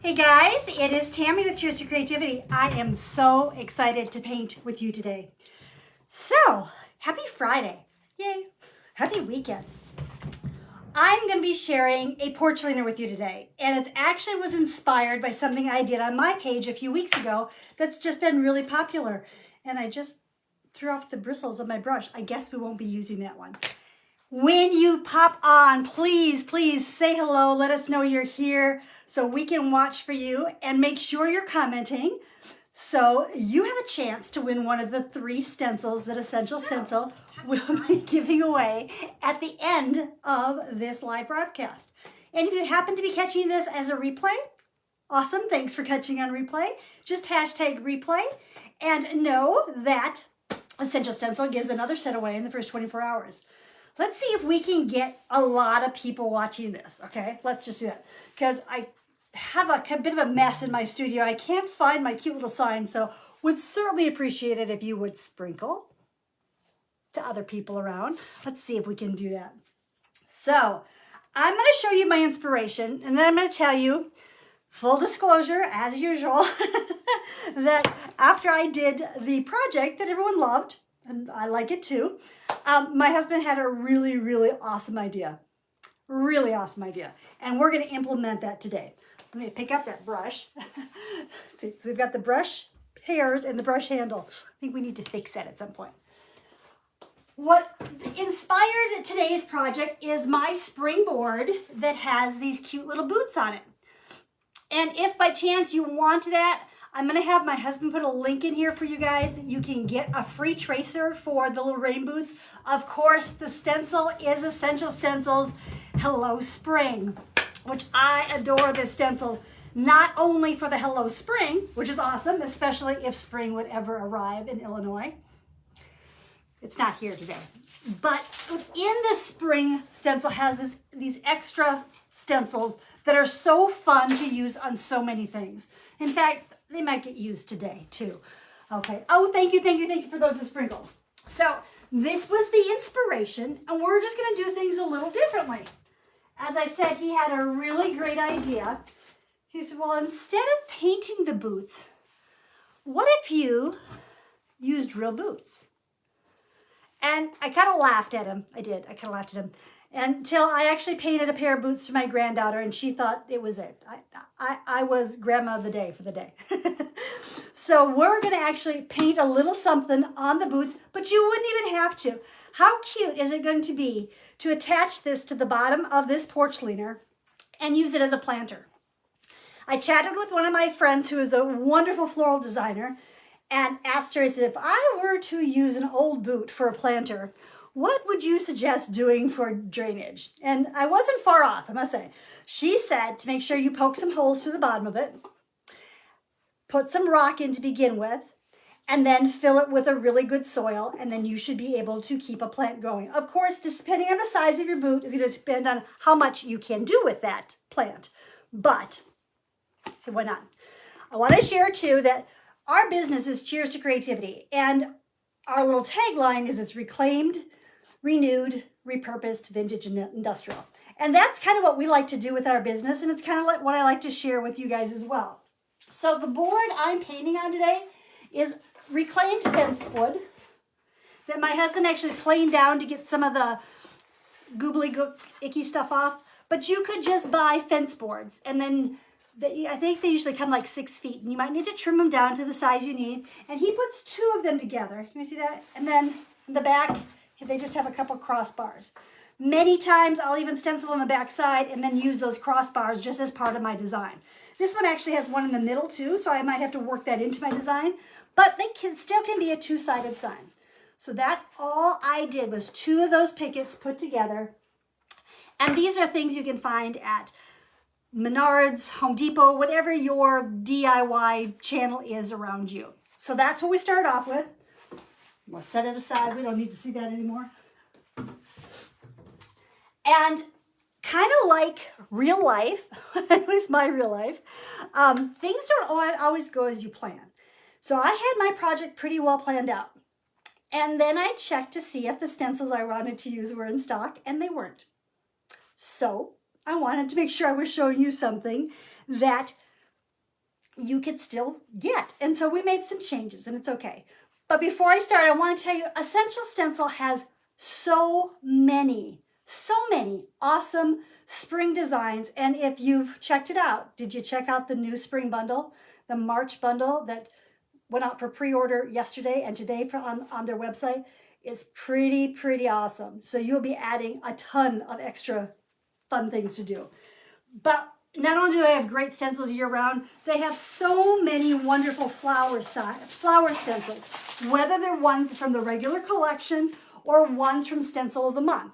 Hey guys, it is Tammy with Cheers to Creativity. I am so excited to paint with you today. So, happy Friday. Yay. Happy weekend. I'm going to be sharing a porch cleaner with you today. And it actually was inspired by something I did on my page a few weeks ago that's just been really popular. And I just threw off the bristles of my brush. I guess we won't be using that one. When you pop on, please say hello. Let us know you're here so we can watch for you, and make sure you're commenting so you have a chance to win one of the 3 stencils that Essential Stencil will be giving away at the end of this live broadcast. And if you happen to be catching this as a replay, awesome. Thanks for catching on replay. Just hashtag replay and know that Essential Stencil gives another set away in the first 24 hours. Let's see if we can get a lot of people watching this, okay? Let's just do that. Because I have a bit of a mess in my studio. I can't find my cute little sign, so would certainly appreciate it if you would sprinkle to other people around. Let's see if we can do that. So I'm going to show you my inspiration, and then I'm going to tell you, full disclosure, as usual, that after I did the project that everyone loved, and I like it too, my husband had a really awesome idea. Really awesome idea. And we're going to implement that today. Let me pick up that brush. See, so we've got the brush hairs and the brush handle. I think we need to fix that at some point. What inspired today's project is my springboard that has these cute little boots on it. And if by chance you want that, I'm going to have my husband put a link in here for you guys that you can get a free tracer for the little rain boots. Of course, the stencil is Essential Stencils Hello Spring, which I adore this stencil, not only for the Hello Spring, which is awesome, especially if spring would ever arrive in Illinois. It's not here today. But within the spring stencil has these extra stencils that are so fun to use on so many things. In fact, they might get used today too. Okay. Oh, thank you for those who sprinkled. So this was the inspiration, and we're just going to do things a little differently. As I said, he had a really great idea. He said, well, instead of painting the boots, what if you used real boots? And I kind of laughed at him. I kind of laughed at him until I actually painted a pair of boots for my granddaughter, and she thought it was it. I was grandma of the day for the day. So we're going to actually paint a little something on the boots, but you wouldn't even have to. How cute is it going to be to attach this to the bottom of this porch cleaner and use it as a planter? I chatted with one of my friends who is a wonderful floral designer and asked her, I said, if I were to use an old boot for a planter, what would you suggest doing for drainage? And I wasn't far off, I must say. She said to make sure you poke some holes through the bottom of it, put some rock in to begin with, and then fill it with a really good soil, and then you should be able to keep a plant going. Of course, depending on the size of your boot is going to depend on how much you can do with that plant. But why not? I want to share too that our business is Cheers to Creativity, and our little tagline is it's reclaimed, renewed, repurposed, vintage, and industrial. And that's kind of what we like to do with our business, and it's kind of like what I like to share with you guys as well. So the board I'm painting on today is reclaimed fence wood that my husband actually planed down to get some of the goobly icky stuff off. But you could just buy fence boards, and then I think they usually come like 6 feet, and you might need to trim them down to the size you need. And he puts 2 of them together. Can you see that? And then in the back, they just have a couple crossbars. Many times I'll even stencil on the back side and then use those crossbars just as part of my design. This one actually has one in the middle too, so I might have to work that into my design, but they still can be a 2-sided sign. So that's all I did was 2 of those pickets put together. And these are things you can find at Menards, Home Depot, whatever your DIY channel is around you. So that's what we started off with. We'll set it aside. We don't need to see that anymore. And kind of like real life, at least my real life, things don't always go as you plan. So I had my project pretty well planned out. And then I checked to see if the stencils I wanted to use were in stock, and they weren't. So I wanted to make sure I was showing you something that you could still get. And so we made some changes and it's okay. But before I start, I want to tell you, Essential Stencil has so many awesome spring designs. And if you've checked it out, did you check out the new spring bundle, the March bundle that went out for pre-order yesterday and today on their website? It's pretty awesome. So you'll be adding a ton of extra fun things to do. But not only do they have great stencils year round, they have so many wonderful flower stencils, whether they're ones from the regular collection or ones from Stencil of the Month.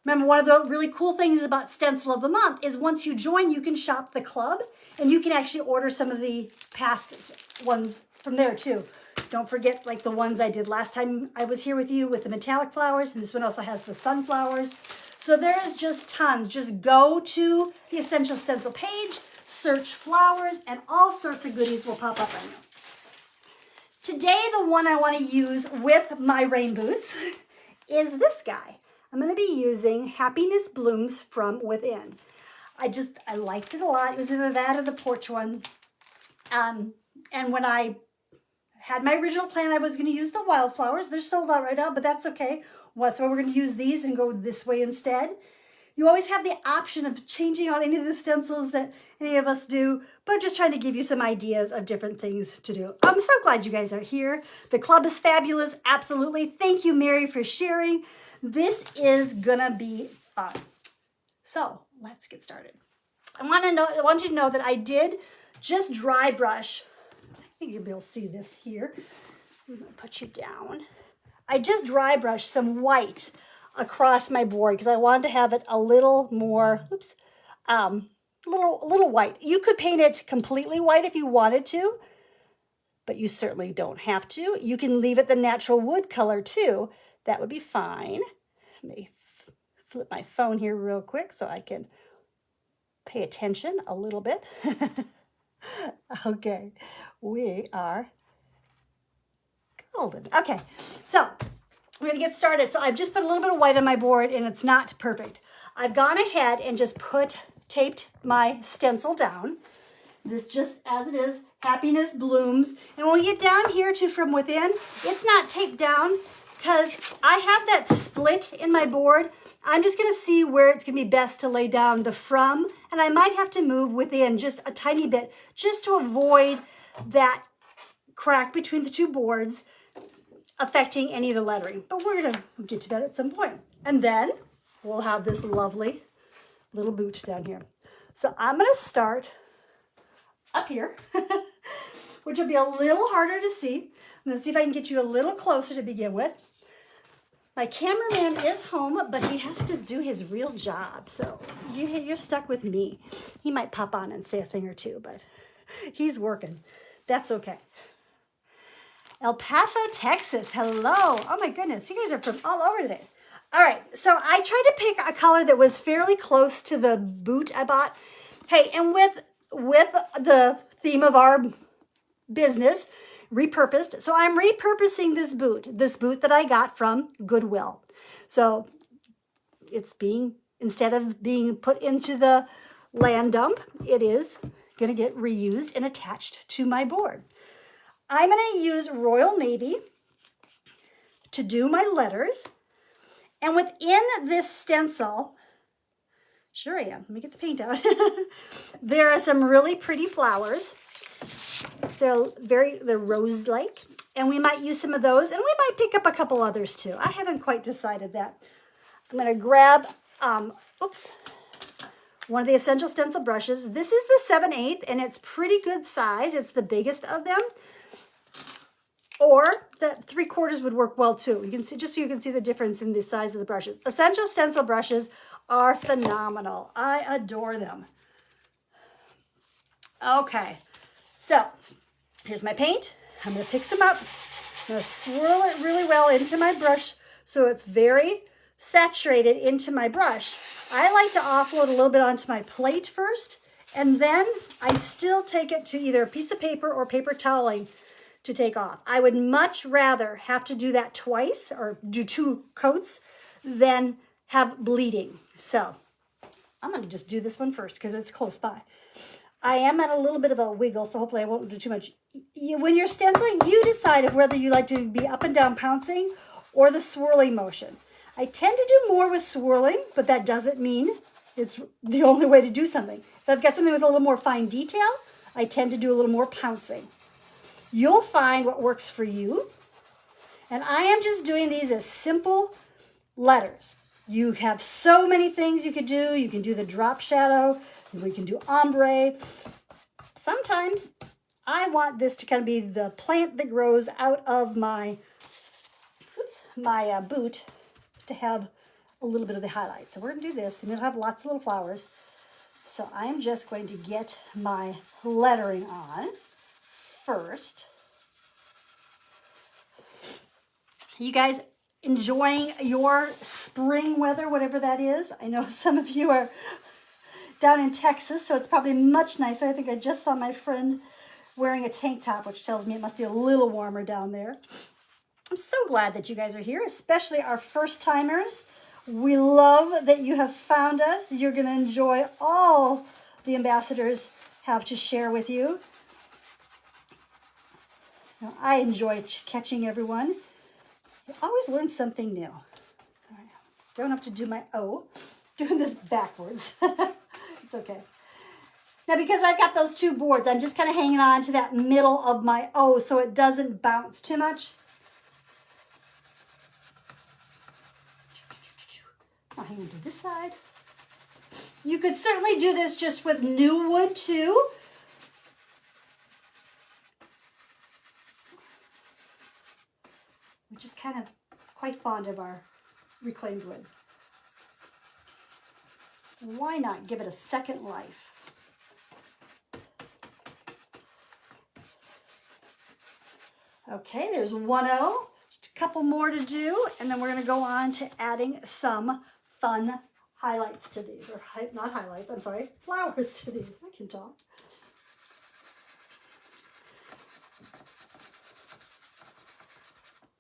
Remember, one of the really cool things about Stencil of the Month is once you join, you can shop the club and you can actually order some of the past ones from there too. Don't forget like the ones I did last time I was here with you with the metallic flowers, and this one also has the sunflowers. So there is just tons. Just go to the Essential Stencil page, search flowers, and all sorts of goodies will pop up on you. Today, the one I want to use with my Rainboots is this guy. I'm going to be using Happiness Blooms from Within. I liked it a lot. It was either that or the Porch one. And when I had my original plan, I was going to use the wildflowers. They're sold out right now, but that's okay. That's why we're going to use these and go this way instead. You always have the option of changing out any of the stencils that any of us do, but I'm just trying to give you some ideas of different things to do. I'm so glad you guys are here. The club is fabulous. Absolutely. Thank you, Mary, for sharing. This is going to be fun. So let's get started. I want you to know that I did just dry brush. I think you'll be able to see this here. I'm going to put you down. I just dry brushed some white across my board because I wanted to have it a little more, little white. You could paint it completely white if you wanted to, but you certainly don't have to. You can leave it the natural wood color too. That would be fine. Let me flip my phone here real quick so I can pay attention a little bit. Okay, we are golden. Okay, so we're gonna get started. So I've just put a little bit of white on my board and it's not perfect. I've gone ahead and just taped my stencil down. This just as it is, Happiness Blooms. And when we get down here to From Within, it's not taped down because I have that split in my board. I'm just gonna see where it's gonna be best to lay down the from, and I might have to move within just a tiny bit just to avoid that crack between the two boards affecting any of the lettering. But we're gonna get to that at some point. And then we'll have this lovely little boot down here. So I'm gonna start up here, which will be a little harder to see. I'm gonna see if I can get you a little closer to begin with. My cameraman is home, but he has to do his real job. So you're stuck with me. He might pop on and say a thing or two, but he's working. That's okay. El Paso, Texas. Hello. Oh my goodness. You guys are from all over today. All right. So I tried to pick a color that was fairly close to the boot I bought. Hey, and with the theme of our business, repurposed. So I'm repurposing this boot that I got from Goodwill. So it's instead of being put into the land dump, it is going to get reused and attached to my board. I'm going to use Royal Navy to do my letters. And within this stencil, sure I am. Let me get the paint out. There are some really pretty flowers. They're rose-like, and we might use some of those, and we might pick up a couple others too. I haven't quite decided that. I'm going to grab, one of the Essential Stencil brushes. This is the 7/8, and it's pretty good size. It's the biggest of them. Or that 3/4 would work well too. You can see, just so you can see the difference in the size of the brushes. Essential Stencil brushes are phenomenal. I adore them. Okay, so here's my paint. I'm going to pick some up. I'm going to swirl it really well into my brush so it's very saturated into my brush. I like to offload a little bit onto my plate first, and then I still take it to either a piece of paper or paper toweling to take off. I would much rather have to do that twice or do 2 coats than have bleeding. So I'm going to just do this one first because it's close by. I am at a little bit of a wiggle, so hopefully I won't do too much. When you're stenciling, you decide if whether you like to be up and down pouncing or the swirling motion. I tend to do more with swirling, but that doesn't mean it's the only way to do something. If I've got something with a little more fine detail, I tend to do a little more pouncing. You'll find what works for you. And I am just doing these as simple letters. You have so many things you could do. You can do the drop shadow. We can do ombre. Sometimes I want this to kind of be the plant that grows out of my, boot to have a little bit of the highlight. So we're going to do this, and it'll have lots of little flowers. So I'm just going to get my lettering on first. You guys enjoying your spring weather, whatever that is? I know some of you are down in Texas, so it's probably much nicer. I think I just saw my friend wearing a tank top, which tells me it must be a little warmer down there. I'm so glad that you guys are here, especially our first timers. We love that you have found us. You're going to enjoy all the ambassadors have to share with you. Now, I enjoy catching everyone. I always learn something new. All right, going up to do my O, doing this backwards. It's okay. Now, because I've got those two boards, I'm just kind of hanging on to that middle of my O so it doesn't bounce too much. I'll hang on to this side. You could certainly do this just with new wood too. We're just kind of quite fond of our reclaimed wood. Why not give it a second life? Okay, there's one O, just a couple more to do, and then we're going to go on to adding some fun highlights to these, or not highlights, I'm sorry, flowers to these. I can talk.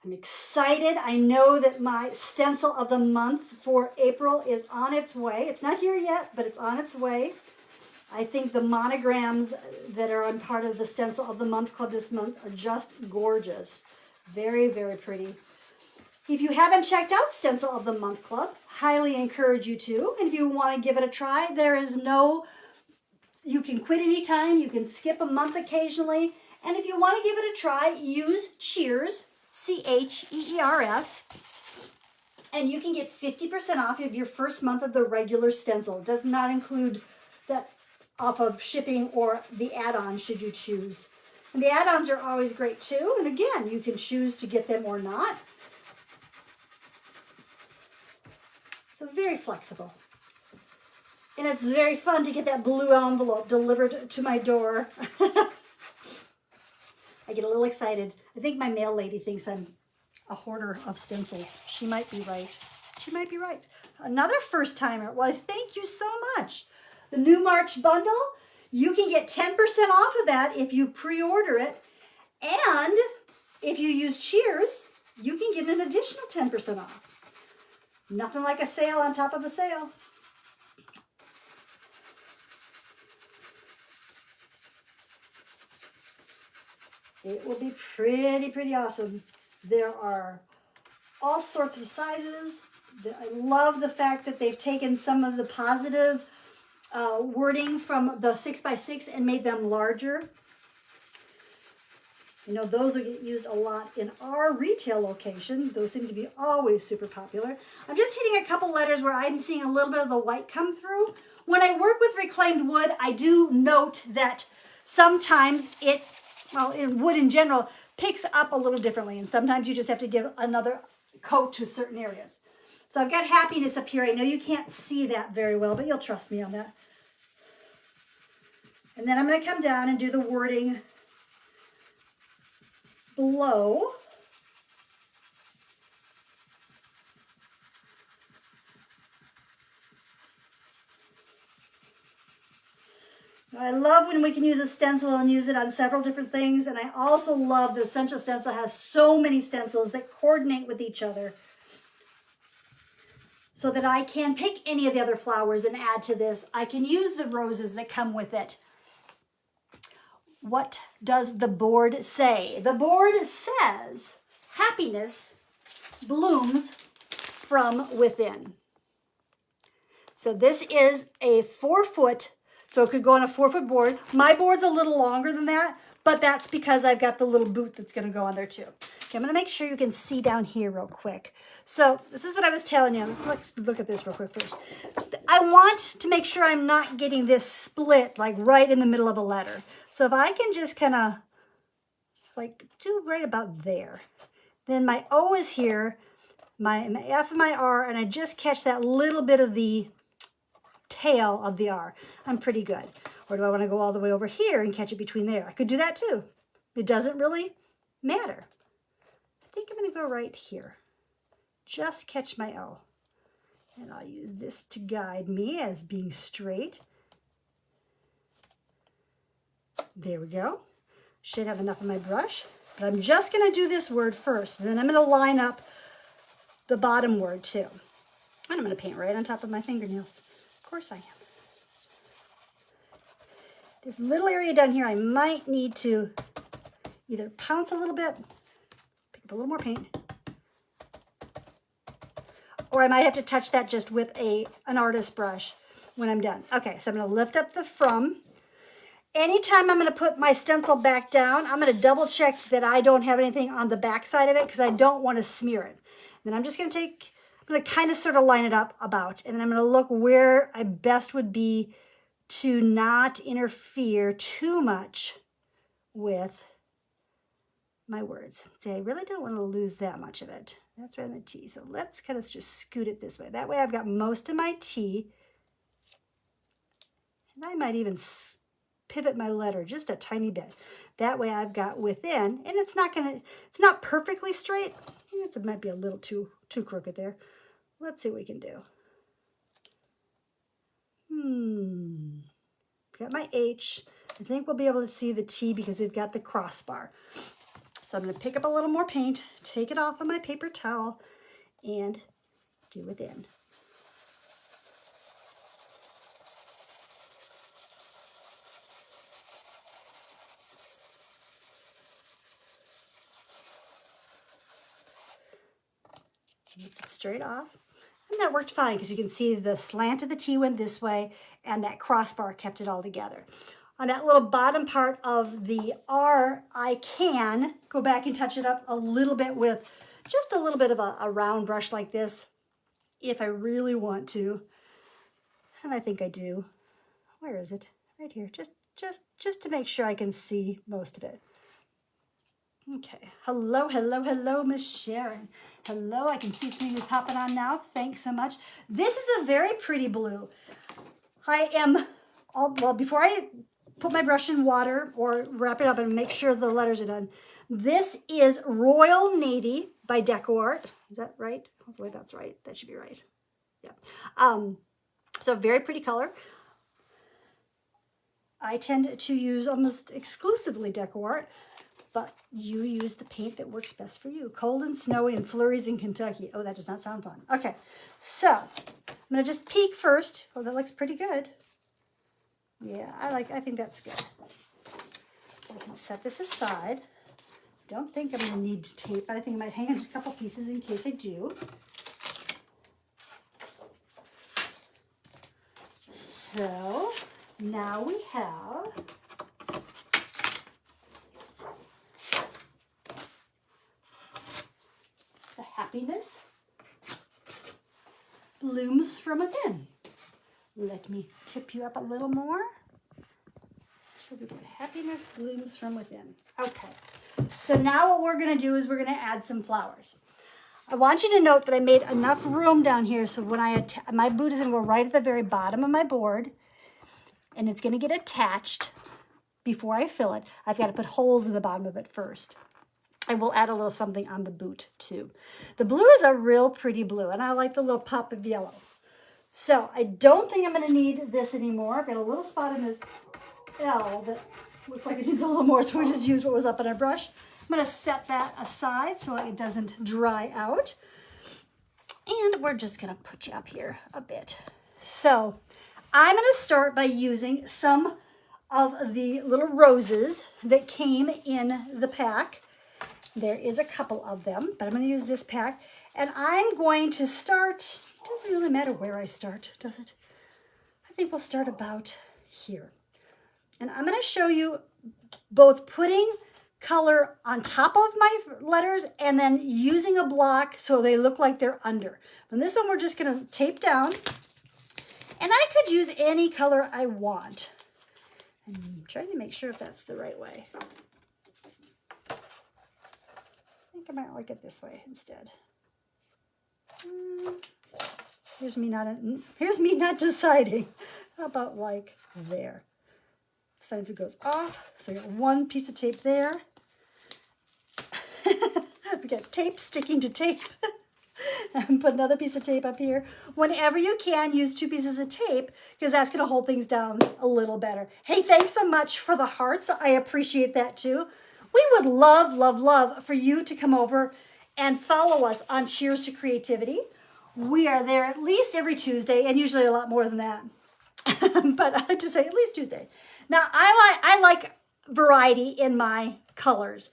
I'm excited. I know that my stencil of the month for April is on its way. It's not here yet, but it's on its way. I think the monograms that are on part of the Stencil of the Month Club this month are just gorgeous. Very, very pretty. If you haven't checked out Stencil of the Month Club, highly encourage you to. And if you want to give it a try, you can quit anytime. You can skip a month occasionally. And if you want to give it a try, use Cheers, C-H-E-E-R-S. And you can get 50% off of your first month of the regular stencil. It does not include that off of shipping or the add-on should you choose. And the add-ons are always great too. And again, you can choose to get them or not. So very flexible. And it's very fun to get that blue envelope delivered to my door. I get a little excited. I think my mail lady thinks I'm a hoarder of stencils. She might be right. She might be right. Another first timer. Well, thank you so much. The new March bundle, you can get 10% off of that if you pre-order it. And if you use Cheers, you can get an additional 10% off. Nothing like a sale on top of a sale. It will be pretty awesome. There are all sorts of sizes. I love the fact that they've taken some of the positive wording from the 6x6 and made them larger. You know, those will get used a lot in our retail location. Those seem to be always super popular. I'm just hitting a couple letters where I'm seeing a little bit of the white come through. When I work with reclaimed wood, I do note that sometimes in wood in general, picks up a little differently. And sometimes you just have to give another coat to certain areas. So I've got happiness up here. I know you can't see that very well, but you'll trust me on that. And then I'm going to come down and do the wording below. I love when we can use a stencil and use it on several different things. And I also love the Essential Stencil has so many stencils that coordinate with each other so that I can pick any of the other flowers and add to this. I can use the roses that come with it. What does the board say? The board says happiness blooms from within. So this is a 4-foot, so it could go on a 4-foot board. My board's a little longer than that, but that's because I've got the little boot that's gonna go on there too. Okay, I'm gonna make sure you can see down here real quick. So this is what I was telling you. Let's look at this real quick first. I want to make sure I'm not getting this split like right in the middle of a letter. So if I can just kind of like do right about there, then my O is here, my F and my R, and I just catch that little bit of the tail of the R. I'm pretty good. Or do I want to go all the way over here and catch it between there? I could do that too. It doesn't really matter. I think I'm going to go right here. Just catch my O. And I'll use this to guide me as being straight. There we go. Should have enough of my brush. But I'm just going to do this word first. Then I'm going to line up the bottom word too. And I'm going to paint right on top of my fingernails. Of course I am. This little area down here, I might need to either pounce a little bit, pick up a little more paint, or I might have to touch that just with an artist brush when I'm done. Okay, so I'm going to lift up the from. Anytime I'm going to put my stencil back down, I'm going to double check that I don't have anything on the back side of it because I don't want to smear it. Then I'm just going to take, I'm going to kind of sort of line it up about, and then I'm going to look where I best would be to not interfere too much with my words. See, I really don't want to lose that much of it. That's right in the T. So let's kind of just scoot it this way. That way I've got most of my T. And I might even pivot my letter just a tiny bit. That way I've got within, and it's not perfectly straight. It might be a little too crooked there. Let's see what we can do. Got my H. I think we'll be able to see the T because we've got the crossbar. So I'm going to pick up a little more paint, take it off of my paper towel, and do within. Lift it straight off. And that worked fine because you can see the slant of the T went this way and that crossbar kept it all together. On that little bottom part of the R, I can go back and touch it up a little bit with just a little bit of a round brush like this if I really want to. And I think I do. Where is it? Right here. Just to make sure I can see most of it. Okay, hello, Miss Sharon. Hello, I can see some of you popping on now. Thanks so much. This is a very pretty blue. Before I put my brush in water or wrap it up and make sure the letters are done, this is Royal Navy by DecoArt. Is that right? Hopefully that's right. That should be right. Yeah. So very pretty color. I tend to use almost exclusively DecoArt. But you use the paint that works best for you. Cold and snowy and flurries in Kentucky. Oh, that does not sound fun. Okay, so I'm going to just peek first. Oh, that looks pretty good. Yeah, I think that's good. I can set this aside. Don't think I'm going to need tape, but I think I might hang on a couple pieces in case I do. So now we have happiness blooms from within. Let me tip you up a little more. So we got happiness blooms from within. Okay, so now what we're going to do is we're going to add some flowers. I want you to note that I made enough room down here so when my boot is going to go right at the very bottom of my board and it's going to get attached before I fill it. I've got to put holes in the bottom of it first. And we'll add a little something on the boot too. The blue is a real pretty blue, and I like the little pop of yellow. So I don't think I'm going to need this anymore. I've got a little spot in this L that looks like it needs a little more, so we just use what was up on our brush. I'm going to set that aside so it doesn't dry out. And we're just going to put you up here a bit. So I'm going to start by using some of the little roses that came in the pack. There is a couple of them, but I'm going to use this pack. And I'm going to start, it doesn't really matter where I start, does it? I think we'll start about here. And I'm going to show you both putting color on top of my letters and then using a block so they look like they're under. And this one we're just going to tape down. And I could use any color I want. I'm trying to make sure if that's the right way. I think I might like it this way instead. Here's me not deciding. How about like there? It's fine if it goes off. So I got one piece of tape there. We got tape sticking to tape. And put another piece of tape up here. Whenever you can, use 2 pieces of tape because that's going to hold things down a little better. Hey, thanks so much for the hearts. I appreciate that too. We would love, love, love for you to come over and follow us on Cheers to Creativity. We are there at least every Tuesday and usually a lot more than that. But I like to say at least Tuesday. Now, I like variety in my colors.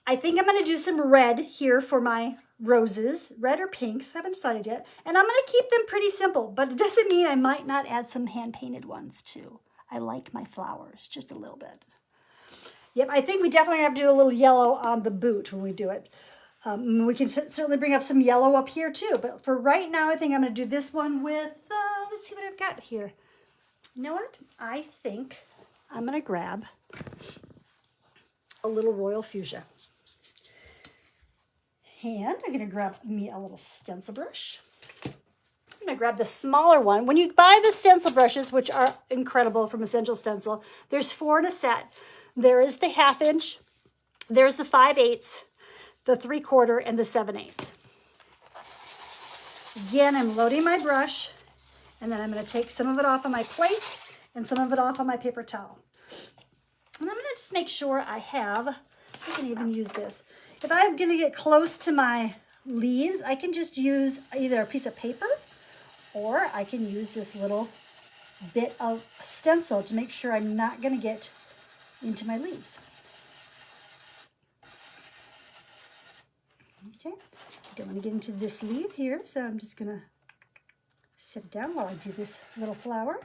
I think I'm going to do some red here for my roses, red or pinks, haven't decided yet. And I'm going to keep them pretty simple, but it doesn't mean I might not add some hand-painted ones too. I like my flowers just a little bit. Yep, I think we definitely have to do a little yellow on the boot when we do it. We can certainly bring up some yellow up here too, but for right now, I think I'm going to do this one with, let's see what I've got here. You know what? I think I'm going to grab a little royal fuchsia. And I'm going to grab me a little stencil brush. I'm going to grab the smaller one. When you buy the stencil brushes, which are incredible from Essential Stencil, there's 4 in a set. There is the 1/2 inch, there's the 5/8, the 3/4, and the 7/8. Again, I'm loading my brush, and then I'm going to take some of it off on my plate and some of it off on my paper towel. And I'm going to just make sure I can even use this. If I'm going to get close to my leaves, I can just use either a piece of paper or I can use this little bit of stencil to make sure I'm not going to get into my leaves. Okay, I don't want to get into this leaf here, so I'm just going to sit down while I do this little flower.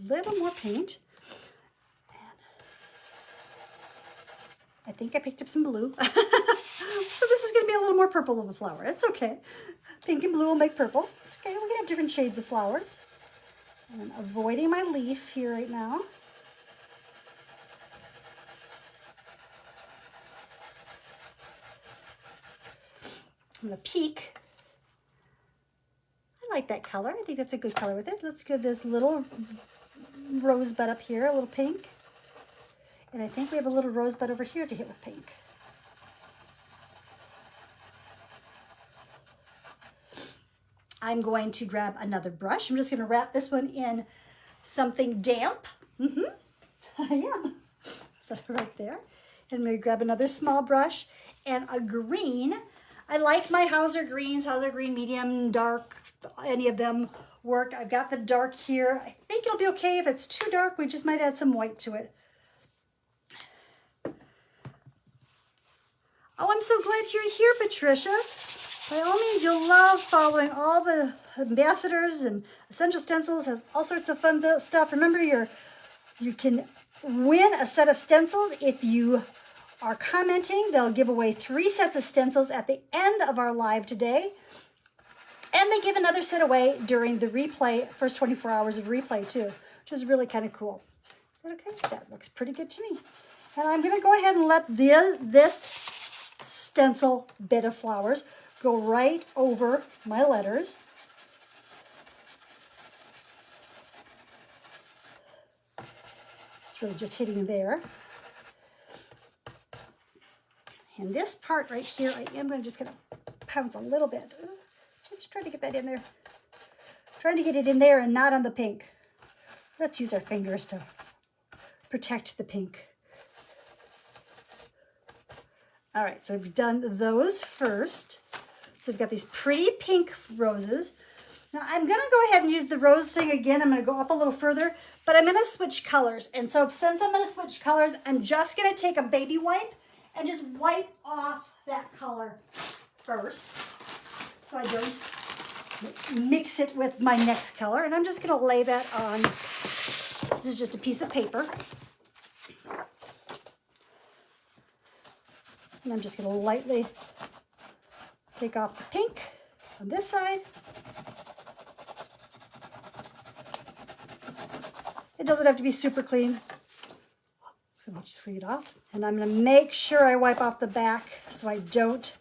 Little more paint. And I think I picked up some blue. So this is going to be a little more purple of the flower. It's okay. Pink and blue will make purple. It's okay. We can have different shades of flowers. And I'm avoiding my leaf here right now. I'm going to peek. I like that color. I think that's a good color with it. Let's get this little rosebud up here, a little pink. And I think we have a little rosebud over here to hit with pink. I'm going to grab another brush. I'm just going to wrap this one in something damp. I am. So right there. And I'm going to grab another small brush and a green. I like my Hauser greens, Hauser green medium, dark, any of them work. I've got the dark here. I think it'll be okay. If it's too dark, we just might add some white to it. Oh, I'm so glad you're here, Patricia. By all means, you'll love following all the ambassadors, and Essential Stencils has all sorts of fun stuff. Remember, you can win a set of stencils if you are commenting. They'll give away 3 sets of stencils at the end of our live today. And they give another set away during the replay, first 24 hours of replay too, which is really kind of cool. Is that okay? That looks pretty good to me. And I'm going to go ahead and let this stencil bit of flowers go right over my letters. It's really just hitting there. And this part right here, I am just going to pounce a little bit. Just try to get that in there. Trying to get it in there and not on the pink. Let's use our fingers to protect the pink. All right, so we've done those first. So we've got these pretty pink roses. Now I'm gonna go ahead and use the rose thing again. I'm gonna go up a little further, but I'm gonna switch colors. And so since I'm gonna switch colors, I'm just gonna take a baby wipe and just wipe off that color first, so I don't mix it with my next color. And I'm just gonna lay that on, this is just a piece of paper. And I'm just gonna lightly take off the pink on this side. It doesn't have to be super clean. So I'll just clean it off. And I'm gonna make sure I wipe off the back so I don't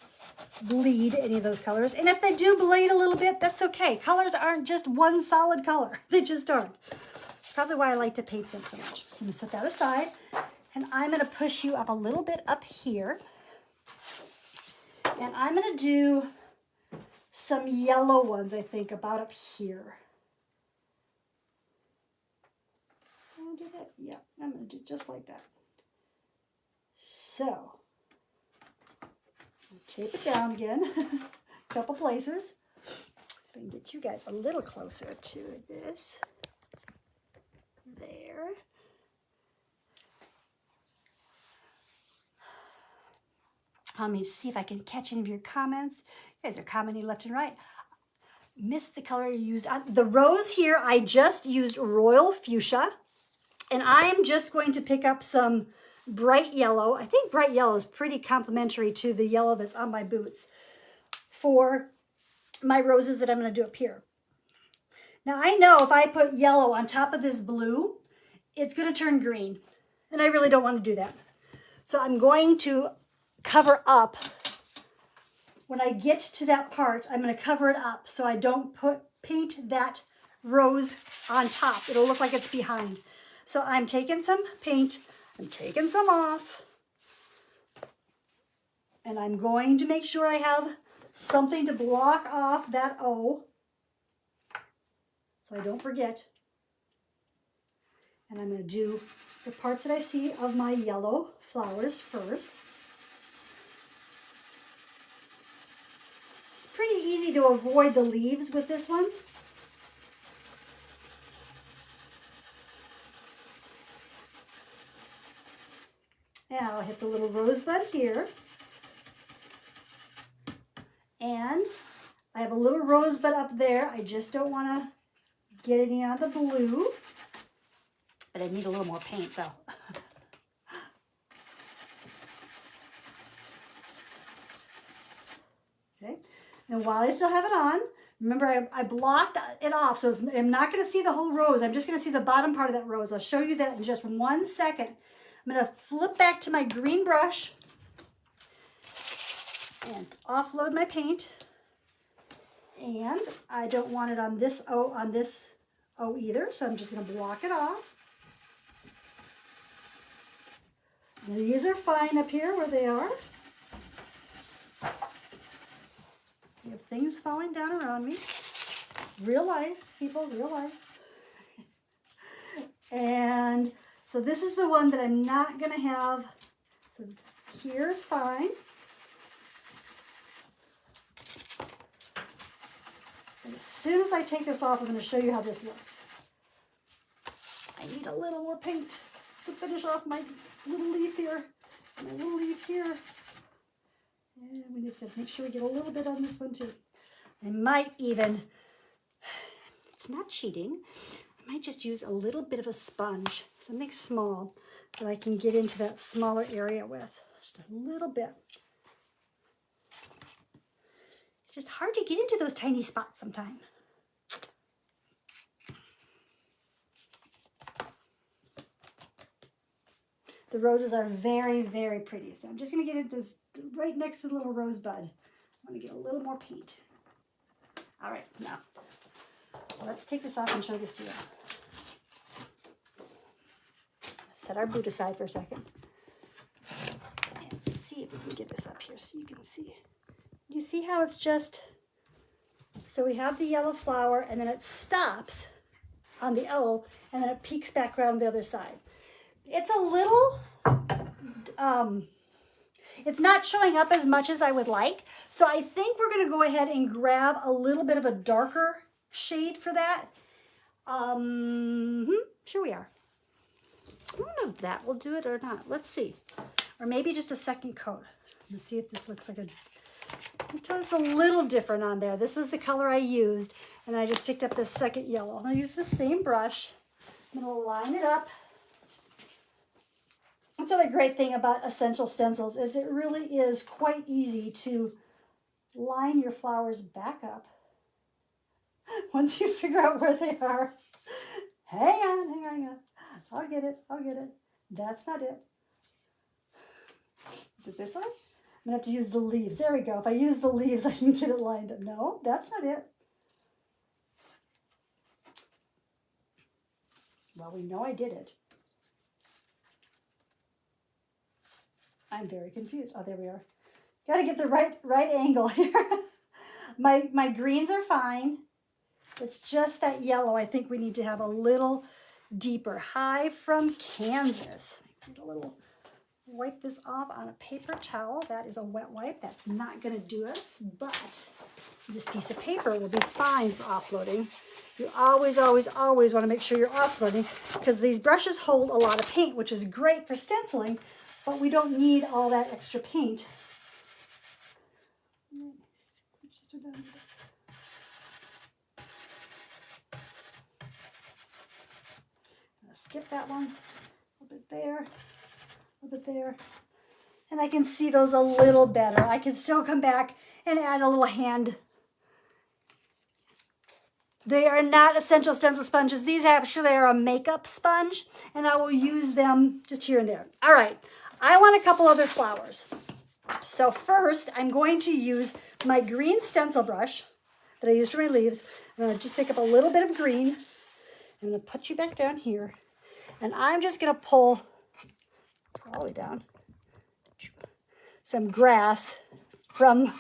bleed any of those colors. And if they do bleed a little bit, that's okay. Colors aren't just one solid color. They just aren't. It's probably why I like to paint them so much. So I'm gonna set that aside. And I'm gonna push you up a little bit up here. And I'm gonna do some yellow ones, I think, about up here. I'll do that. Yeah, I'm gonna do just like that. So, I'll tape it down again, a couple places, so I can get you guys a little closer to this. There. Let me see if I can catch any of your comments. You guys are commenting left and right. Missed the color you used. The rose here, I just used royal fuchsia. And I'm just going to pick up some bright yellow. I think bright yellow is pretty complementary to the yellow that's on my boots for my roses that I'm going to do up here. Now I know if I put yellow on top of this blue, it's going to turn green. And I really don't want to do that. So I'm going to cover up. When I get to that part, I'm going to cover it up so I don't paint that rose on top. It'll look like it's behind. So I'm taking some paint, I'm taking some off, and I'm going to make sure I have something to block off that O, so I don't forget. And I'm going to do the parts that I see of my yellow flowers first. It's pretty easy to avoid the leaves with this one. And I'll hit the little rosebud here. And I have a little rosebud up there. I just don't want to get any on the blue. But I need a little more paint though. Okay. And while I still have it on, remember I blocked it off. So I'm not going to see the whole rose. I'm just going to see the bottom part of that rose. I'll show you that in just 1 second. I'm going to flip back to my green brush and offload my paint. And I don't want it on this O either, so I'm just going to block it off. These are fine up here where they are. I have things falling down around me. Real life, people, real life. And so this is the one that I'm not going to have. So here's fine. And as soon as I take this off, I'm going to show you how this looks. I need a little more paint to finish off my little leaf here. My little leaf here. And we need to make sure we get a little bit on this one too. I might even, it's not cheating, I might just use a little bit of a sponge, something small that I can get into that smaller area with. Just a little bit. It's just hard to get into those tiny spots sometimes. The roses are very, very pretty. So I'm just going to get into this right next to the little rosebud. I'm going to get a little more paint. All right, now let's take this off and show this to you. Set our boot aside for a second. And see if we can get this up here so you can see. You see how it's just, so we have the yellow flower and then it stops on the O and then it peeks back around the other side. It's a little, It's not showing up as much as I would like. So I think we're gonna go ahead and grab a little bit of a darker shade for that. Sure we are. I don't know if that will do it or not. Let's see. Or maybe just a second coat. Let's see if this looks like until it's a little different on there. This was the color I used, and then I just picked up this second yellow. I'll use the same brush. I'm gonna line it up. That's another great thing about essential stencils is it really is quite easy to line your flowers back up once you figure out where they are. Hang on. I'll get it. That's not it. Is it this one? I'm gonna have to use the leaves. There we go. If I use the leaves, I can get it lined up. No, that's not it. Well, we know I did it. I'm very confused. Oh, there we are. Got to get the right angle here. My greens are fine. It's just that yellow I think we need to have a little deeper. Hi from Kansas. Get a little. Wipe this off on a paper towel. That is a wet wipe. That's not going to do us, but this piece of paper will be fine for offloading. You always want to make sure you're offloading because these brushes hold a lot of paint, which is great for stenciling, but we don't need all that extra paint. Skip that one. A little bit there. A little bit there. And I can see those a little better. I can still come back and add a little hand. They are not essential stencil sponges. These actually are a makeup sponge, and I will use them just here and there. All right, I want a couple other flowers. So first, I'm going to use my green stencil brush that I used for my leaves. I'm going to just pick up a little bit of green. I'm going to put you back down here, and I'm just going to pull all the way down some grass from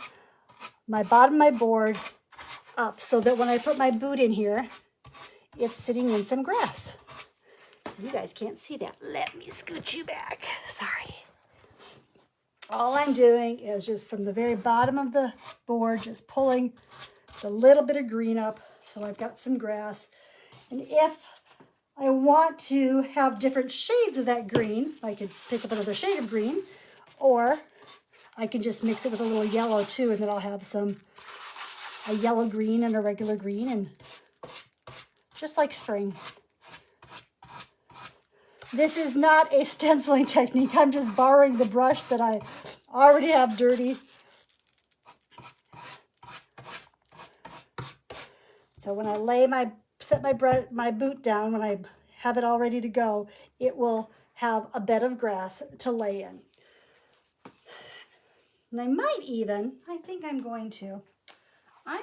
my bottom of my board up so that when I put my boot in here, it's sitting in some grass. You guys can't see that. Let me scoot you back. Sorry. All I'm doing is just from the very bottom of the board, just pulling a little bit of green up so I've got some grass. And if I want to have different shades of that green, I could pick up another shade of green, or I can just mix it with a little yellow too, and then I'll have a yellow green and a regular green, and just like spring. This is not a stenciling technique. I'm just borrowing the brush that I already have dirty. So when I set my boot down, when I have it all ready to go, it will have a bed of grass to lay in. And I might even, I'm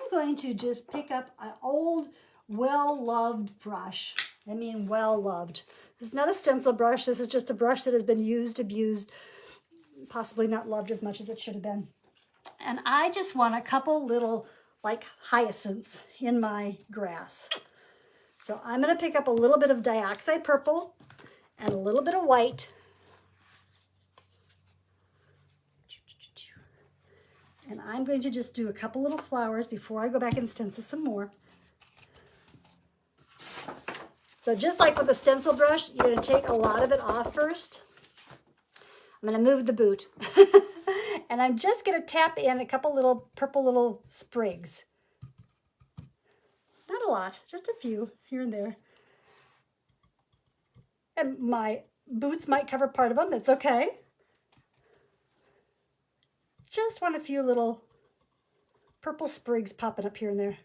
going to just pick up an old, well-loved brush. I mean, well-loved. This is not a stencil brush. This is just a brush that has been used, abused, possibly not loved as much as it should have been. And I just want a couple little, like, hyacinths in my grass. So I'm going to pick up a little bit of dioxide purple and a little bit of white. And I'm going to just do a couple little flowers before I go back and stencil some more. So just like with the stencil brush, you're going to take a lot of it off first. I'm going to move the boot. And I'm just going to tap in a couple little purple little sprigs. Not a lot, just a few here and there. And my boots might cover part of them. It's okay. Just want a few little purple sprigs popping up here and there.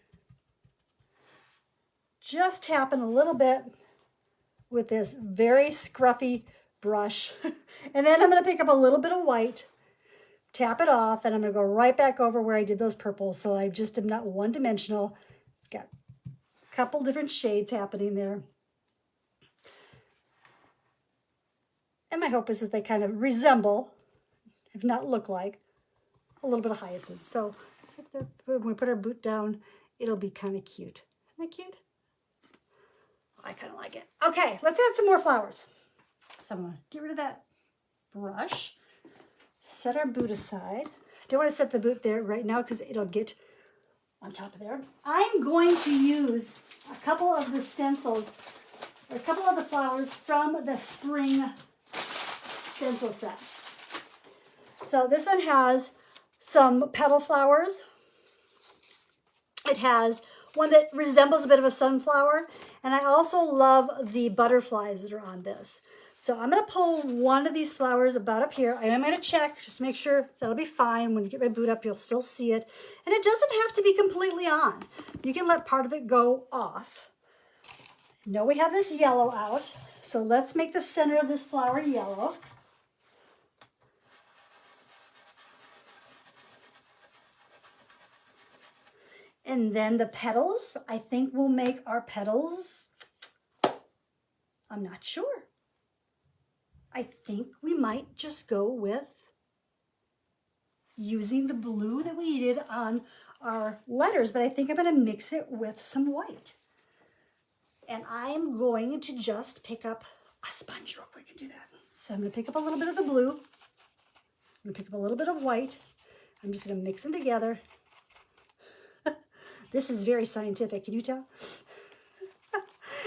Just tapping a little bit with this very scruffy brush. And then I'm going to pick up a little bit of white, tap it off, and I'm going to go right back over where I did those purples. So I just am not one-dimensional. It's got a couple different shades happening there. And my hope is that they kind of resemble, if not look like, a little bit of hyacinth. So when we put our boot down, it'll be kind of cute. Isn't that cute? I kind of like it. Okay, let's add some more flowers. So I'm going to get rid of that brush. set our boot aside. Don't want to set the boot there right now because it'll get on top of there. I'm going to use a couple of the stencils, or a couple of the flowers from the spring stencil set. So this one has some petal flowers. It has one that resembles a bit of a sunflower. And I also love the butterflies that are on this. So I'm going to pull one of these flowers about up here. I am going to check just to make sure that'll be fine. When you get my boot up, you'll still see it. And it doesn't have to be completely on. You can let part of it go off. Now we have this yellow out. So let's make the center of this flower yellow. And then the petals, I think we'll make our petals, I'm not sure. I think we might just go with using the blue that we did on our letters, but I think I'm going to mix it with some white. And I'm going to just pick up a sponge real quick and do that. So I'm going to pick up a little bit of the blue. I'm going to pick up a little bit of white. I'm just going to mix them together. This is very scientific, can you tell?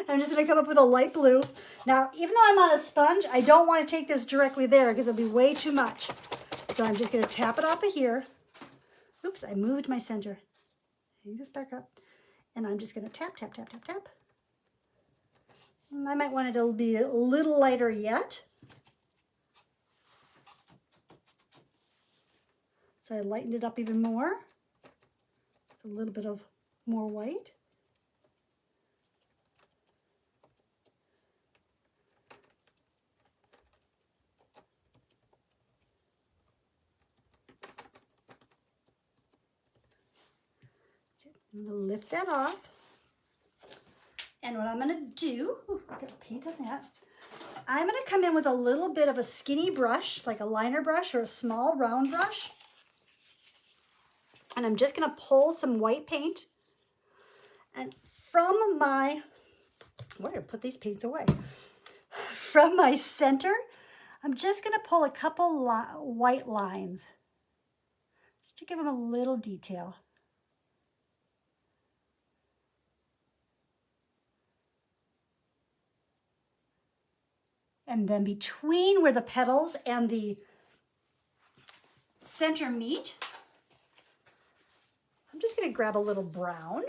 I'm just going to come up with a light blue. Now, even though I'm on a sponge, I don't want to take this directly there because it'll be way too much. So I'm just going to tap it off of here. Oops, I moved my center. Hang this back up. And I'm just going to tap, tap, tap, tap, tap. And I might want it to be a little lighter yet. So I lightened it up even more. A little bit of more white. I'm going to lift that off. And what I'm going to do, I got paint on that. I'm going to come in with a little bit of a skinny brush, like a liner brush or a small round brush. And I'm just going to pull some white paint. And from my, where did I put these paints away? From my center, I'm just going to pull a couple white lines just to give them a little detail. And then between where the petals and the center meet, I'm just going to grab a little brown.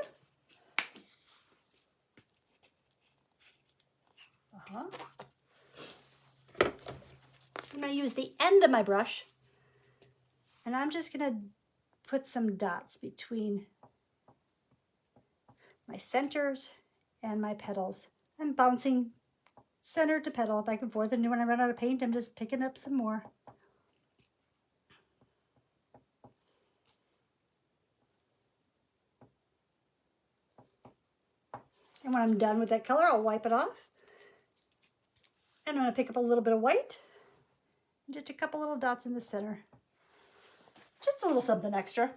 I'm going to use the end of my brush, and I'm just going to put some dots between my centers and my petals. I'm bouncing center to petal back and forth, and when I run out of paint, I'm just picking up some more. And when I'm done with that color, I'll wipe it off. And I'm going to pick up a little bit of white. And just a couple little dots in the center. Just a little something extra.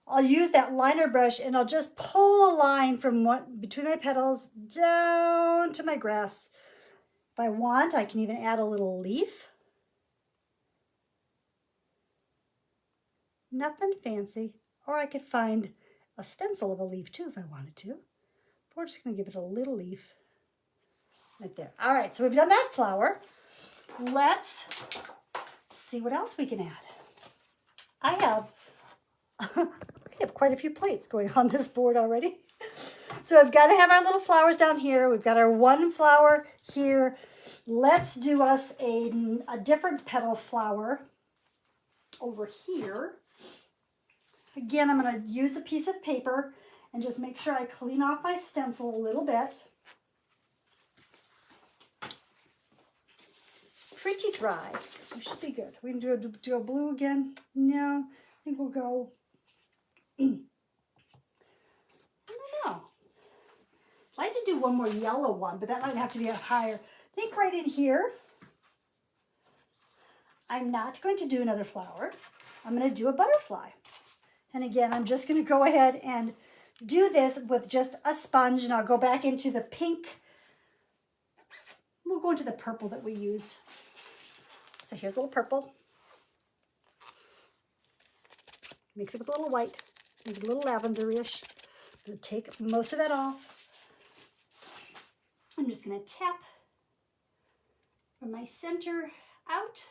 I'll use that liner brush and I'll just pull a line from between my petals down to my grass. If I want, I can even add a little leaf. Nothing fancy. Or I could find a stencil of a leaf too if I wanted to. We're just going to give it a little leaf right there. All right, so we've done that flower. Let's see what else we can add. I have quite a few plates going on this board already. So I've got to have our little flowers down here. We've got our one flower here. Let's do us a different petal flower over here. Again, I'm going to use a piece of paper and just make sure I clean off my stencil a little bit. It's pretty dry. It should be good. We can do a blue again. No, I think we'll go, I don't know. I'd like to do one more yellow one, but that might have to be up higher. I think right in here. I'm not going to do another flower. I'm going to do a butterfly. And again, I'm just going to go ahead and do this with just a sponge, and I'll go back into the pink. We'll go into the purple that we used. So here's a little purple. Mix it with a little white, make it a little lavender-ish. I'm going to take most of that off. I'm just going to tap from my center out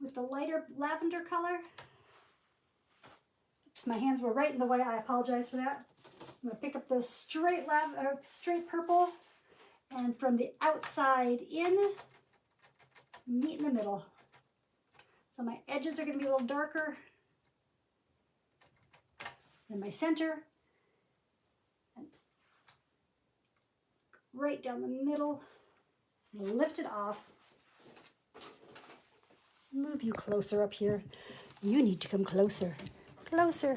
with the lighter lavender color. Oops, my hands were right in the way. I apologize for that. I'm going to pick up the straight purple, and from the outside in, meet in the middle. So my edges are going to be a little darker than my center. And right down the middle. Lift it off. Move you closer up here. You need to come closer. Closer.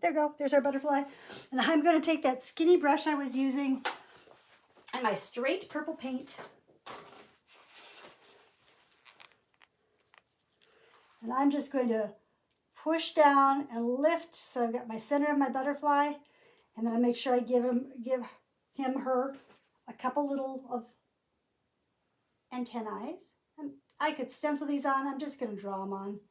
There we go. There's our butterfly. And I'm going to take that skinny brush I was using and my straight purple paint. And I'm just going to push down and lift. So I've got my center of my butterfly. And then I make sure I give her a couple little of antennae. And I could stencil these on. I'm just going to draw them on.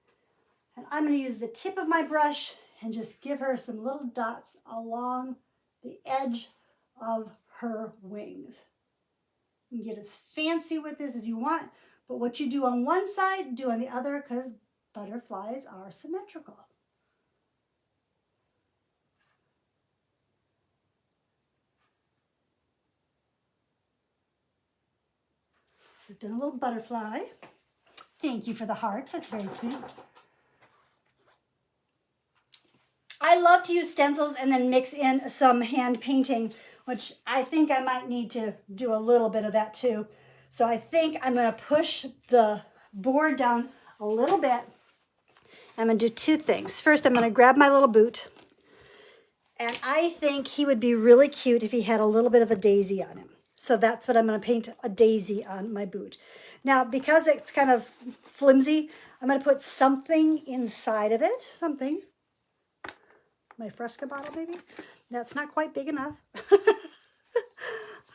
And I'm going to use the tip of my brush and just give her some little dots along the edge of her wings. You can get as fancy with this as you want, but what you do on one side, do on the other, because butterflies are symmetrical. So I've done a little butterfly. Thank you for the hearts. That's very sweet. I love to use stencils and then mix in some hand painting, which I think I might need to do a little bit of that too. So I think I'm going to push the board down a little bit. I'm going to do two things. First, I'm going to grab my little boot. And I think he would be really cute if he had a little bit of a daisy on him. So that's what I'm going to paint, a daisy on my boot. Now, because it's kind of flimsy, I'm going to put something inside of it. Something. My Fresca bottle, maybe? That's not quite big enough.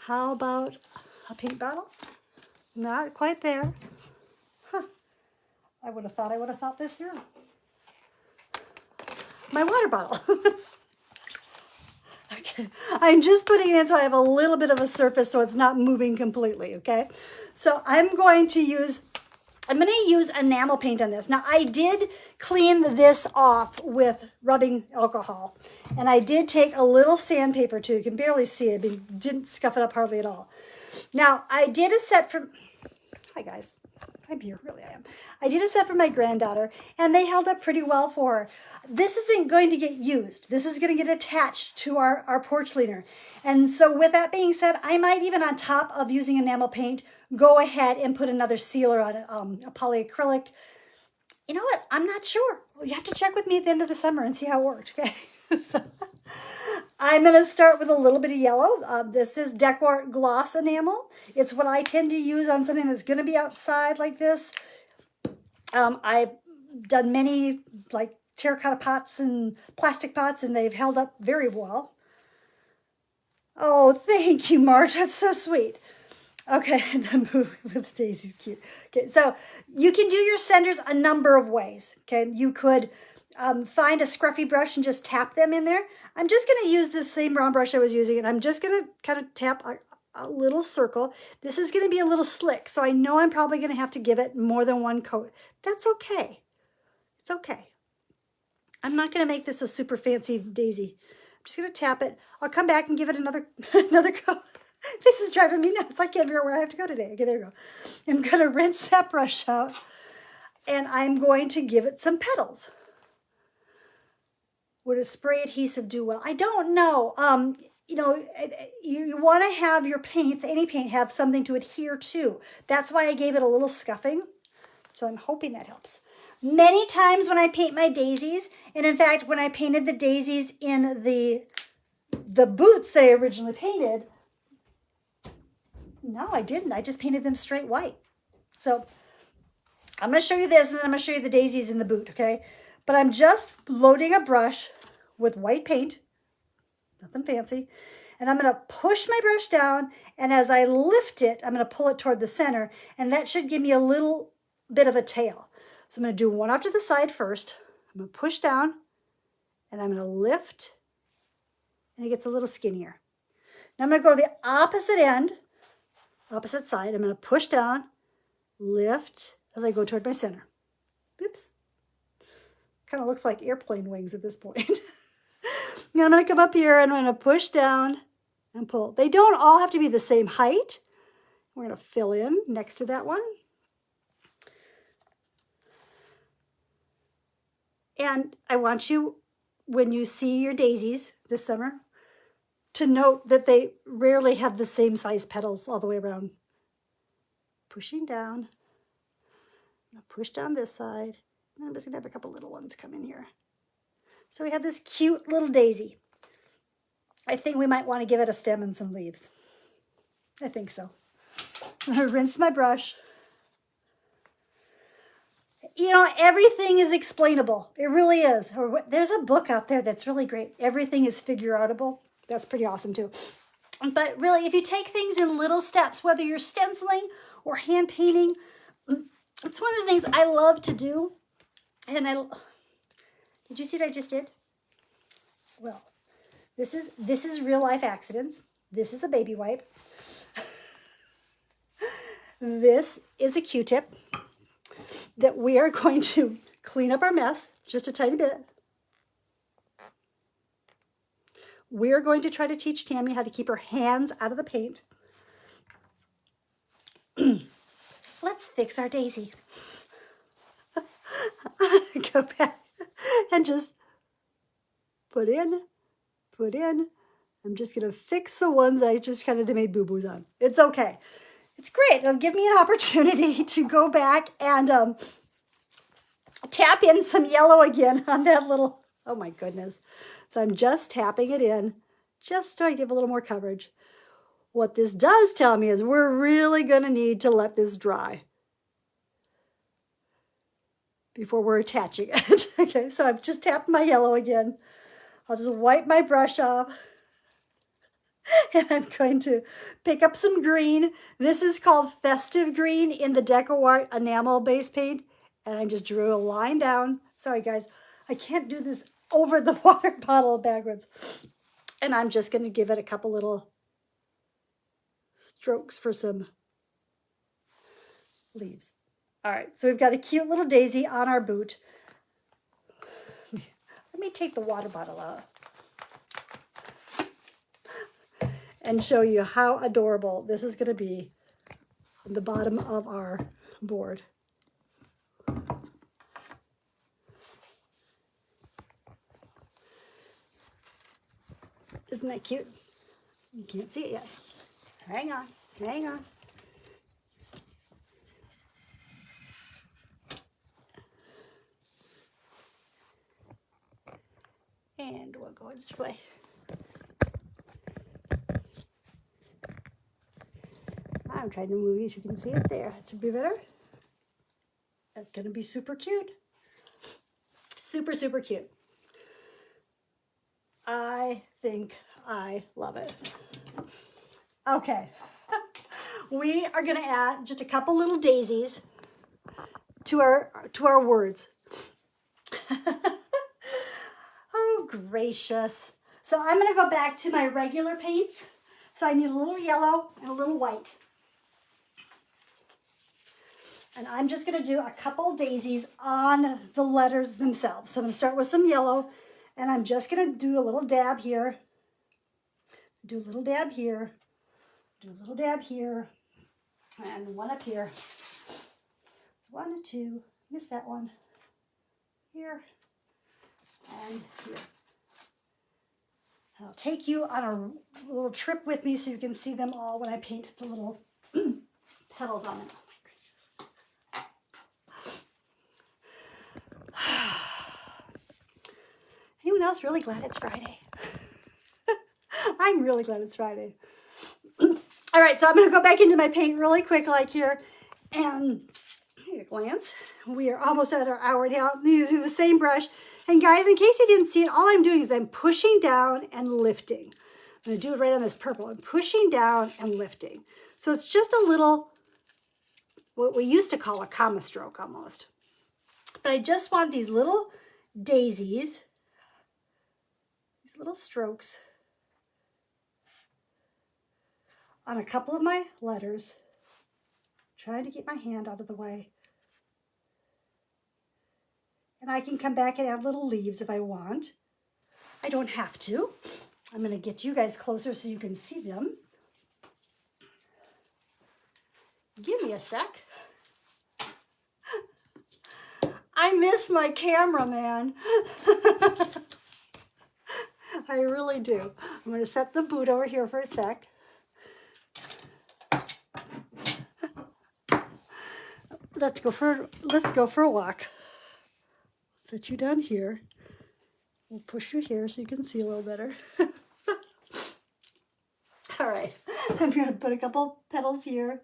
How about a paint bottle? Not quite there. Huh. I would have thought this through. My water bottle. Okay, I'm just putting it in so I have a little bit of a surface so it's not moving completely, okay? So I'm going to use enamel paint on this. Now, I did clean this off with rubbing alcohol, and I did take a little sandpaper too. You can barely see it, but didn't scuff it up hardly at all. Now, I did a set from, hi guys. I'm here, really I am. I did a set for my granddaughter, and they held up pretty well for her. This isn't going to get used. This is going to get attached to our porch leaner. And so with that being said, I might even on top of using enamel paint, go ahead and put another sealer on it, a polyacrylic. You know what? I'm not sure. You have to check with me at the end of the summer and see how it worked, okay? So, I'm going to start with a little bit of yellow. This is Decor Gloss Enamel. It's what I tend to use on something that's going to be outside like this. I've done many like terracotta pots and plastic pots, and they've held up very well. Oh, thank you, Marge. That's so sweet. Okay, the movie with Daisy's cute. Okay, so you can do your centers a number of ways. Okay, you could find a scruffy brush and just tap them in there. I'm just going to use this same round brush I was using, and I'm just going to kind of tap a little circle. This is going to be a little slick, so I know I'm probably going to have to give it more than one coat. That's okay. It's okay. I'm not going to make this a super fancy daisy. I'm just going to tap it. I'll come back and give it another coat. This is driving me nuts. I can't figure out where I have to go today. Okay, there we go. I'm going to rinse that brush out, and I'm going to give it some petals. Would a spray adhesive do well? I don't know. You know, you want to have your paints, any paint, have something to adhere to. That's why I gave it a little scuffing. So I'm hoping that helps. Many times when I paint my daisies, and in fact, when I painted the daisies in the boots that I originally painted, no, I didn't. I just painted them straight white. So I'm going to show you this, and then I'm going to show you the daisies in the boot, okay? But I'm just loading a brush with white paint, nothing fancy, and I'm going to push my brush down, and as I lift it, I'm going to pull it toward the center, and that should give me a little bit of a tail. So I'm going to do one off to the side first. I'm going to push down and I'm going to lift and it gets a little skinnier. Now I'm going to go to the opposite end, opposite side. I'm going to push down, lift as I go toward my center. Oops. Kind of looks like airplane wings at this point. Now I'm going to come up here and I'm going to push down and pull. They don't all have to be the same height. We're going to fill in next to that one. And I want you, when you see your daisies this summer, to note that they rarely have the same size petals all the way around. Pushing down. I'm going to push down this side. And I'm just going to have a couple little ones come in here. So we have this cute little daisy. I think we might want to give it a stem and some leaves. I think so. I'm going to rinse my brush. You know, everything is explainable. It really is. There's a book out there that's really great. Everything is figure-outable. That's pretty awesome too. But really, if you take things in little steps, whether you're stenciling or hand painting, it's one of the things I love to do. And did you see what I just did? Well, this is real life accidents. This is a baby wipe. This is a Q-tip that we are going to clean up our mess just a tiny bit. We're going to try to teach Tammy how to keep her hands out of the paint. Let's fix our daisy. Go back and just put in. I'm just going to fix the ones I just kind of made boo-boos on. It's okay. It's great. It'll give me an opportunity to go back and tap in some yellow again on that little, oh my goodness. So I'm just tapping it in just so I give a little more coverage. What this does tell me is we're really going to need to let this dry before we're attaching it. Okay, so I've just tapped my yellow again. I'll just wipe my brush off. And I'm going to pick up some green. This is called Festive Green in the DecoArt enamel base paint. And I just drew a line down. Sorry, guys. I can't do this over the water bottle backwards. And I'm just going to give it a couple little strokes for some leaves. All right, so we've got a cute little daisy on our boot. Let me take the water bottle out and show you how adorable this is going to be on the bottom of our board. Isn't that cute? You can't see it yet. Hang on. And we'll go this way. I'm trying to move these. You can see it there. That should be better. That's going to be super cute. Super, super cute. I think I love it. Okay. We are going to add just a couple little daisies to our words. Oh, gracious. So I'm going to go back to my regular paints. So I need a little yellow and a little white. And I'm just going to do a couple daisies on the letters themselves. So I'm going to start with some yellow, and I'm just going to do a little dab here. Do a little dab here. Do a little dab here. And one up here. 1, 2, missed that one. Here and here. And I'll take you on a little trip with me so you can see them all when I paint the little petals on it. Anyone else really glad it's Friday? I'm really glad it's Friday. All right, so I'm going to go back into my paint really quick like here. And at a glance, we are almost at our hour now. I'm using the same brush. And guys, in case you didn't see it, all I'm doing is I'm pushing down and lifting. I'm going to do it right on this purple. I'm pushing down and lifting. So it's just a little what we used to call a comma stroke almost. But I just want these little daisies, these little strokes on a couple of my letters, trying to get my hand out of the way. And I can come back and add little leaves if I want. I don't have to. I'm going to get you guys closer so you can see them. Give me a sec. I miss my cameraman. I really do. I'm going to set the boot over here for a sec. Let's go for a walk. Set you down here. We'll push you here so you can see a little better. All right. I'm going to put a couple petals here.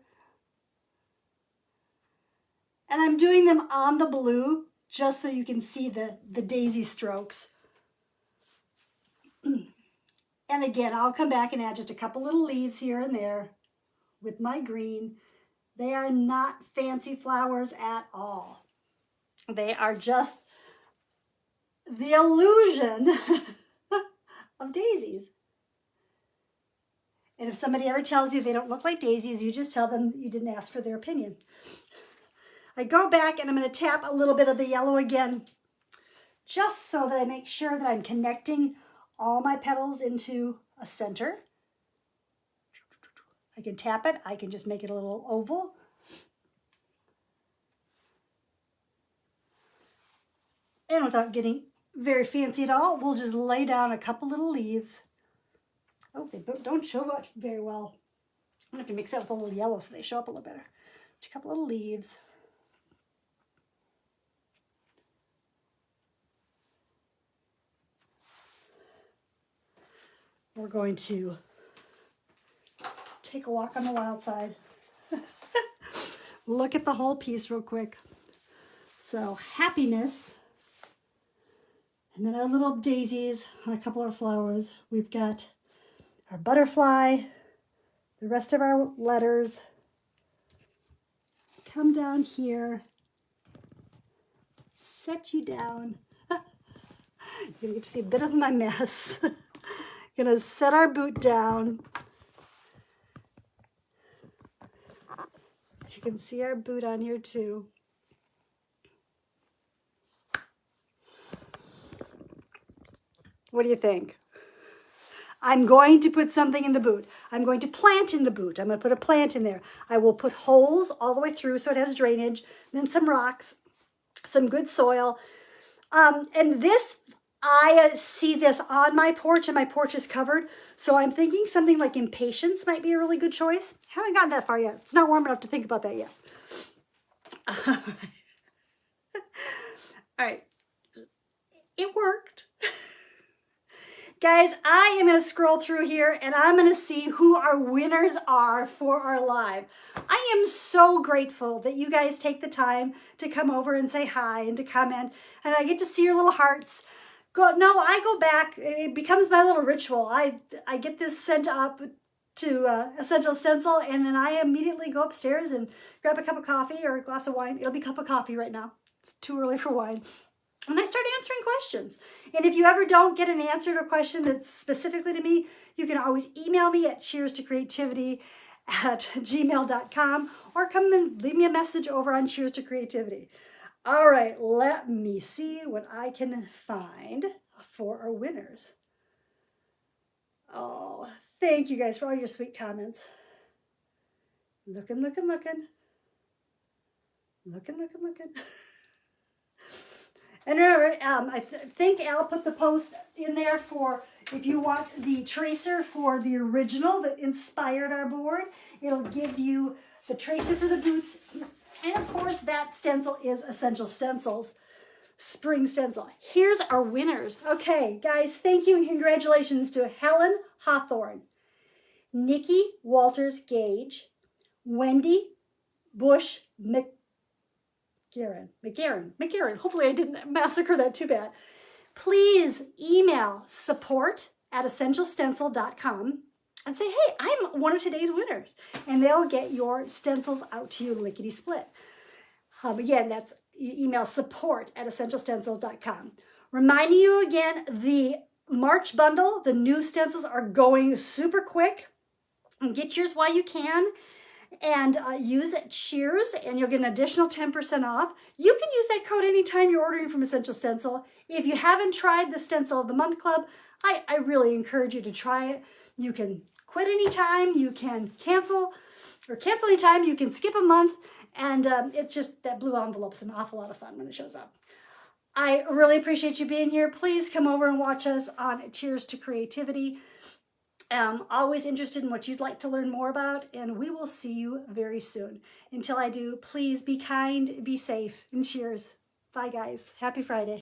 And I'm doing them on the blue just so you can see the daisy strokes. And again, I'll come back and add just a couple little leaves here and there with my green. They are not fancy flowers at all. They are just the illusion of daisies. And if somebody ever tells you they don't look like daisies, you just tell them you didn't ask for their opinion. I go back and I'm going to tap a little bit of the yellow again, just so that I make sure that I'm connecting all my petals into a center. I can tap it. I can just make it a little oval. And without getting very fancy at all, we'll just lay down a couple little leaves. Oh, they don't show up very well. I'm going to have to mix that with a little yellow so they show up a little better. Just a couple little leaves. We're going to take a walk on the wild side. Look at the whole piece real quick. So happiness. And then our little daisies on a couple of flowers. We've got our butterfly, the rest of our letters. Come down here. Set you down. You're going to get to see a bit of my mess. Gonna set our boot down. You can see our boot on here too. What do you think? I'm going to put something in the boot. I'm going to plant in the boot. I'm going to put a plant in there. I will put holes all the way through so it has drainage, then some rocks, some good soil. And this, I see this on my porch, and my porch is covered. So I'm thinking something like impatience might be a really good choice. Haven't gotten that far yet. It's not warm enough to think about that yet. All right. It worked. Guys, I am going to scroll through here and I'm going to see who our winners are for our live. I am so grateful that you guys take the time to come over and say hi and to comment, and I get to see your little hearts. I go back. It becomes my little ritual. I get this sent up to Essential Stencil, and then I immediately go upstairs and grab a cup of coffee or a glass of wine. It'll be a cup of coffee right now. It's too early for wine. And I start answering questions. And if you ever don't get an answer to a question that's specifically to me, you can always email me at cheerstocreativity@gmail.com or come and leave me a message over on Cheers to Creativity. All right, let me see what I can find for our winners. Oh, thank you guys for all your sweet comments. Looking. And remember, I think Al put the post in there for if you want the tracer for the original that inspired our board. It'll give you the tracer for the boots. And of course, that stencil is Essential Stencils Spring Stencil. Here's our winners. Okay, guys, thank you and congratulations to Helen Hawthorne, Nikki Walters Gage, Wendy Bush McGarren. Hopefully I didn't massacre that too bad. Please email support@essentialstencil.com and say, hey, I'm one of today's winners. And they'll get your stencils out to you lickety split. Again, that's email support@essentialstencils.com. Reminding you again, the March bundle, the new stencils are going super quick. And get yours while you can. And use Cheers, and you'll get an additional 10% off. You can use that code anytime you're ordering from Essential Stencil. If you haven't tried the Stencil of the Month Club, I really encourage you to try it. You can quit anytime, you can cancel anytime, you can skip a month, and it's just that blue envelope's an awful lot of fun when it shows up. I really appreciate you being here. Please come over and watch us on Cheers to Creativity. Always interested in what you'd like to learn more about, and we will see you very soon. Until I do, please be kind, be safe, and cheers. Bye, guys. Happy Friday.